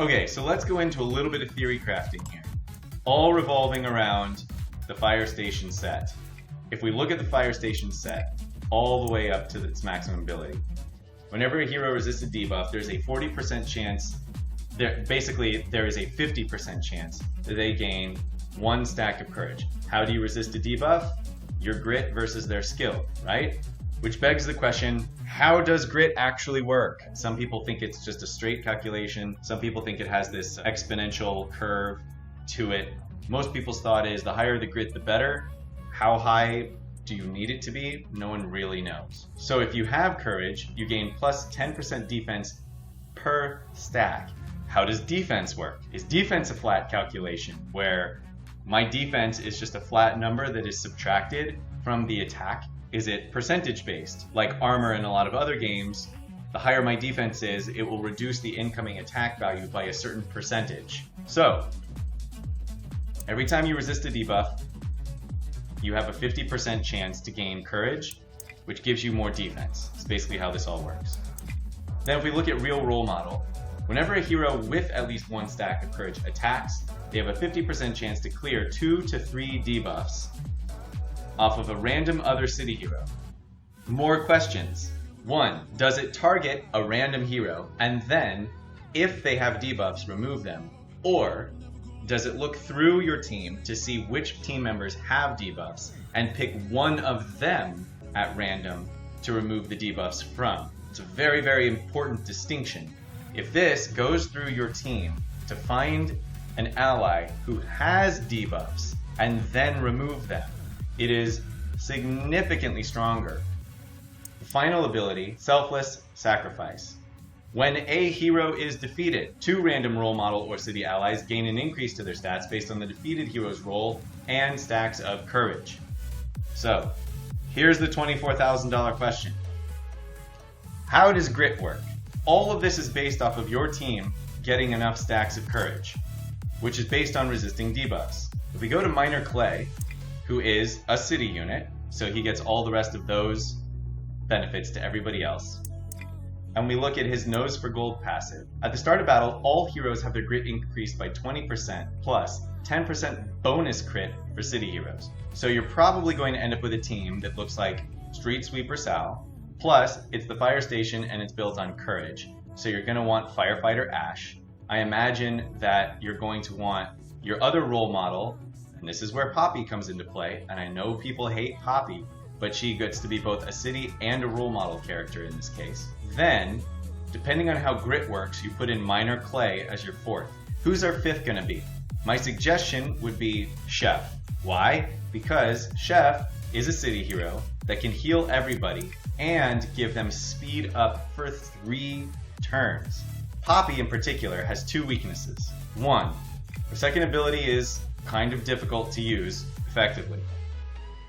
Okay, so let's go into a little bit of theory crafting here, all revolving around the fire station set. If we look at the fire station set all the way up to its maximum ability, whenever a hero resists a debuff, there's a 40% chance, there is a 50% chance that they gain 1 stack of courage. How do you resist a debuff? Your grit versus their skill, right? Which begs the question, how does grit actually work? Some people think it's just a straight calculation. Some people think it has this exponential curve to it. Most people's thought is the higher the grit, the better. How high do you need it to be? No one really knows. So if you have courage, you gain plus 10% defense per stack. How does defense work? Is defense a flat calculation where my defense is just a flat number that is subtracted from the attack? Is it percentage based? Like armor in a lot of other games, the higher my defense is, it will reduce the incoming attack value by a certain percentage. So every time you resist a debuff, you have a 50% chance to gain courage, which gives you more defense. It's basically how this all works. Then if we look at real role model, whenever a hero with at least 1 stack of courage attacks, they have a 50% chance to clear 2 to 3 debuffs off of a random other city hero. More questions. 1, does it target a random hero and then, if they have debuffs, remove them? Or does it look through your team to see which team members have debuffs and pick one of them at random to remove the debuffs from? It's a very, very important distinction. If this goes through your team to find an ally who has debuffs and then remove them, it is significantly stronger. The final ability, Selfless Sacrifice. When a hero is defeated, 2 random role model or city allies gain an increase to their stats based on the defeated hero's roll and stacks of courage. So, here's the $24,000 question. How does grit work? All of this is based off of your team getting enough stacks of courage, which is based on resisting debuffs. If we go to Minor Clay, who is a city unit, so he gets all the rest of those benefits to everybody else, and we look at his Nose for Gold passive. At the start of battle, all heroes have their grit increased by 20% plus 10% bonus crit for city heroes. So you're probably going to end up with a team that looks like Street Sweeper Sal, plus it's the fire station and it's built on courage. So you're going to want Firefighter Ash. I imagine that you're going to want your other role model, and this is where Poppy comes into play, and I know people hate Poppy, but she gets to be both a city and a role model character in this case. Then, depending on how grit works, you put in Minor Clay as your 4th. Who's our 5th gonna be? My suggestion would be Chef. Why? Because Chef is a city hero that can heal everybody and give them speed up for 3 turns. Poppy in particular has 2 weaknesses. 1, her second ability is kind of difficult to use effectively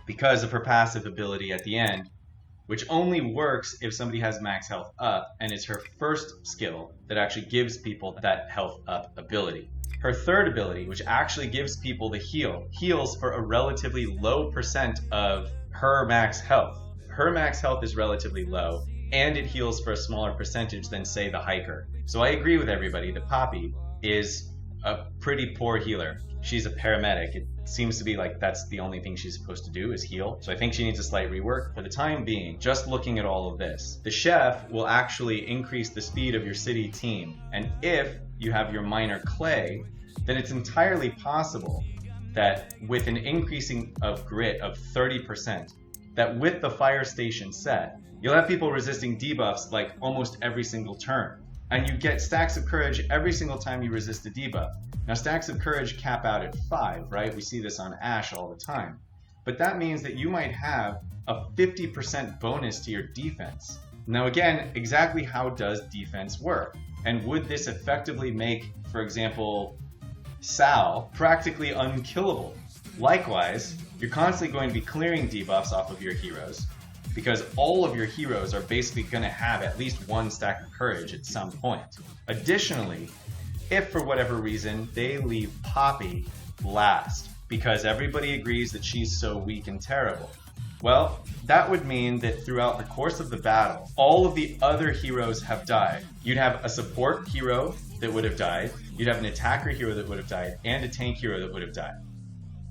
because of her passive ability at the end, which only works if somebody has max health up, and it's her first skill that actually gives people that health up ability. Her third ability, which actually gives people the heal, heals for a relatively low percent of her max health. Her max health is relatively low, and it heals for a smaller percentage than, say, the Hiker. So I agree with everybody that Poppy is a pretty poor healer. She's a paramedic. It seems to be like that's the only thing she's supposed to do is heal. So I think she needs a slight rework. For the time being, just looking at all of this, the Chef will actually increase the speed of your city team. And if you have your Minor Clay, then it's entirely possible that with an increasing of grit of 30%, that with the fire station set, you'll have people resisting debuffs like almost every single turn. And you get stacks of courage every single time you resist a debuff. Now, stacks of courage cap out at 5, right? We see this on Ashe all the time. But that means that you might have a 50% bonus to your defense. Now, again, exactly how does defense work? And would this effectively make, for example, Sal practically unkillable? Likewise, you're constantly going to be clearing debuffs off of your heroes, because all of your heroes are basically going to have at least 1 stack of courage at some point. Additionally, if for whatever reason they leave Poppy last, because everybody agrees that she's so weak and terrible, Well, that would mean that throughout the course of the battle, all of the other heroes have died. You'd have a support hero that would have died, you'd have an attacker hero that would have died, and a tank hero that would have died.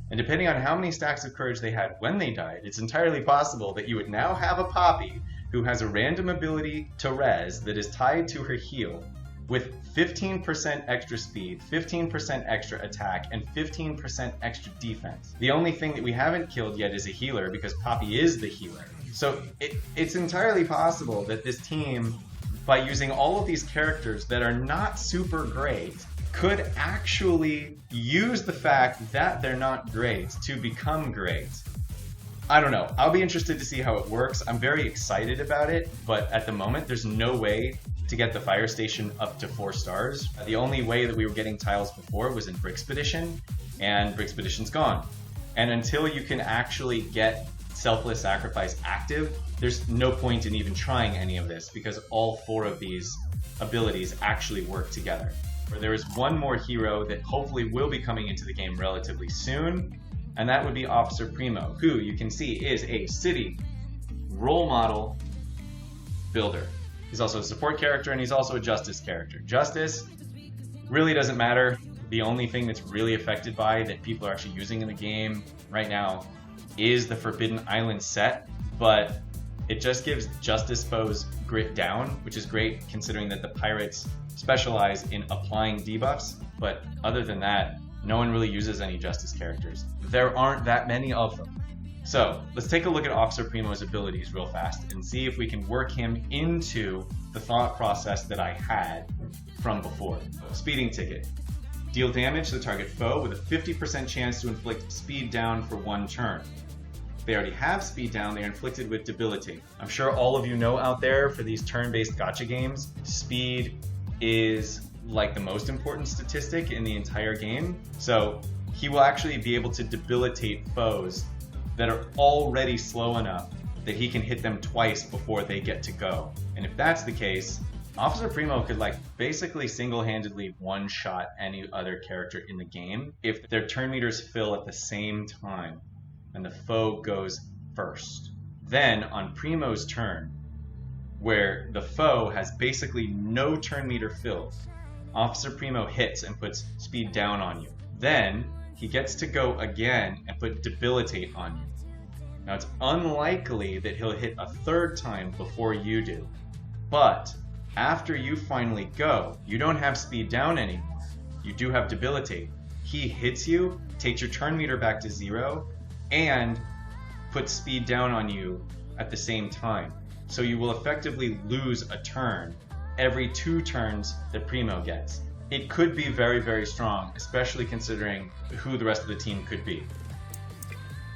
And depending on how many stacks of courage they had when they died, it's entirely possible that you would now have a Poppy who has a random ability to res that is tied to her heal with 15% extra speed, 15% extra attack, and 15% extra defense. The only thing that we haven't killed yet is a healer, because Poppy is the healer. So it's entirely possible that this team, by using all of these characters that are not super great, could actually use the fact that they're not great to become great. I don't know. I'll be interested to see how it works. I'm very excited about it, but at the moment, there's no way to get the fire station up to 4 stars. The only way that we were getting tiles before was in Brickspedition, and Brickspedition's gone. And until you can actually get Selfless Sacrifice active, there's no point in even trying any of this, because all 4 of these abilities actually work together. There is one more hero that hopefully will be coming into the game relatively soon, and that would be Officer Primo, who you can see is a city role model builder. He's also a support character, and he's also a justice character. Justice really doesn't matter. The only thing that's really affected by that people are actually using in the game right now is the Forbidden Island set, but it just gives justice foes grit down, which is great considering that the pirates specialize in applying debuffs, but other than that, no one really uses any justice characters. There aren't that many of them. So let's take a look at Officer Primo's abilities real fast and see if we can work him into the thought process that I had from before. Speeding Ticket. Deal damage to the target foe with a 50% chance to inflict speed down for 1 turn. If they already have speed down, they are inflicted with Debilitate. I'm sure all of you know out there, for these turn-based gacha games, speed is like the most important statistic in the entire game. So he will actually be able to debilitate foes that are already slow enough that he can hit them twice before they get to go. And if that's the case, Officer Primo could basically single-handedly one-shot any other character in the game if their turn meters fill at the same time and the foe goes first. Then on Primo's turn, where the foe has basically no turn meter filled, Officer Primo hits and puts speed down on you. Then he gets to go again and put Debilitate on you. Now it's unlikely that he'll hit a 3rd time before you do, but after you finally go, you don't have speed down anymore. You do have Debilitate. He hits you, takes your turn meter back to 0, and puts speed down on you at the same time. So you will effectively lose a turn every 2 turns that Primo gets. It could be very, very strong, especially considering who the rest of the team could be.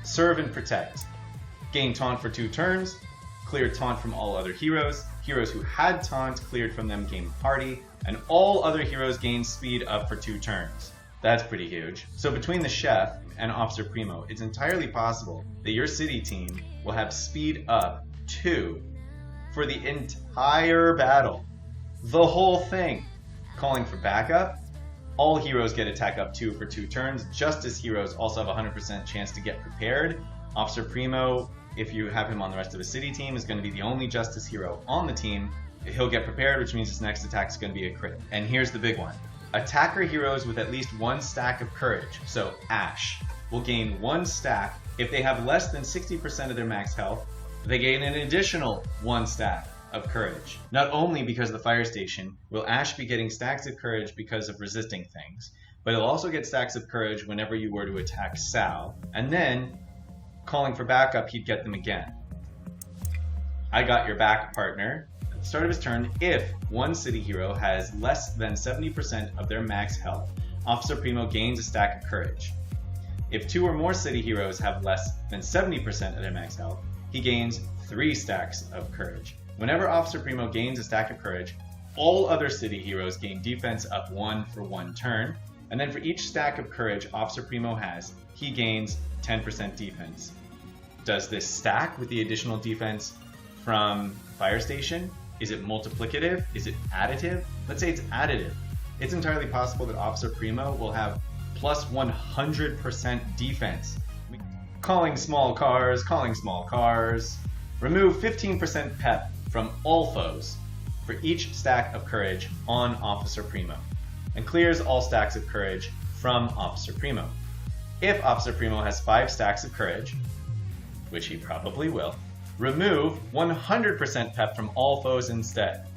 Serve and Protect. Gain taunt for 2 turns, clear taunt from all other heroes. Heroes who had taunt cleared from them gain party, and all other heroes gain speed up for 2 turns. That's pretty huge. So between the Chef and Officer Primo, it's entirely possible that your city team will have speed up 2 for the entire battle. The whole thing. Calling for backup. All heroes get attack up 2 for 2 turns. Justice heroes also have a 100% chance to get prepared. Officer Primo, if you have him on the rest of the city team, is going to be the only justice hero on the team. He'll get prepared, which means his next attack is going to be a crit. And here's the big one. Attacker heroes with at least 1 stack of courage, so Ash, will gain 1 stack. If they have less than 60% of their max health, they gain an additional 1 stack of courage. Not only because of the fire station will Ash be getting stacks of courage because of resisting things, but he'll also get stacks of courage whenever you were to attack Sal, and then calling for backup, he'd get them again. I got your back, partner. At the start of his turn, if 1 city hero has less than 70% of their max health, Officer Primo gains a stack of courage. If 2 or more city heroes have less than 70% of their max health, he gains 3 stacks of courage. Whenever Officer Primo gains a stack of courage, all other city heroes gain defense up 1 for 1 turn, and then for each stack of courage Officer Primo has, he gains 10% defense. Does this stack with the additional defense from Fire Station? Is it multiplicative? Is it additive? Let's say it's additive. It's entirely possible that Officer Primo will have plus 100% defense. Calling small cars, calling small cars. Remove 15% pep from all foes for each stack of courage on Officer Primo, and clears all stacks of courage from Officer Primo. If Officer Primo has 5 stacks of courage, which he probably will, remove 100% pep from all foes instead.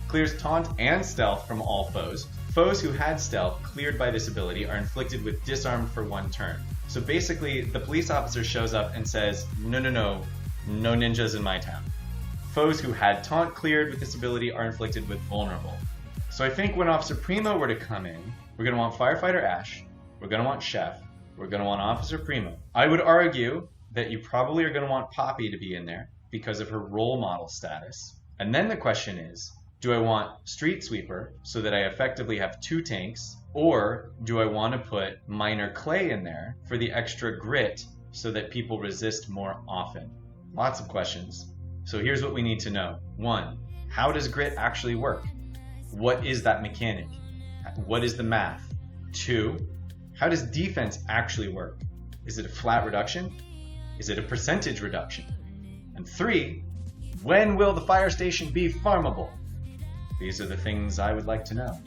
Clears taunt and stealth from all foes. Foes who had stealth cleared by this ability are inflicted with disarm for 1 turn. So basically, the police officer shows up and says, no ninjas in my town. Foes who had taunt cleared with this ability are inflicted with vulnerable. So I think when Officer Primo were to come in, we're going to want Firefighter Ash, we're going to want Chef, we're going to want Officer Primo. I would argue that you probably are going to want Poppy to be in there because of her role model status. And then the question is, do I want Street Sweeper so that I effectively have 2 tanks, or do I want to put Miner Clay in there for the extra grit so that people resist more often? Lots of questions. So here's what we need to know. 1, how does grit actually work? What is that mechanic? What is the math? 2, how does defense actually work? Is it a flat reduction? Is it a percentage reduction? And 3, when will the fire station be farmable? These are the things I would like to know.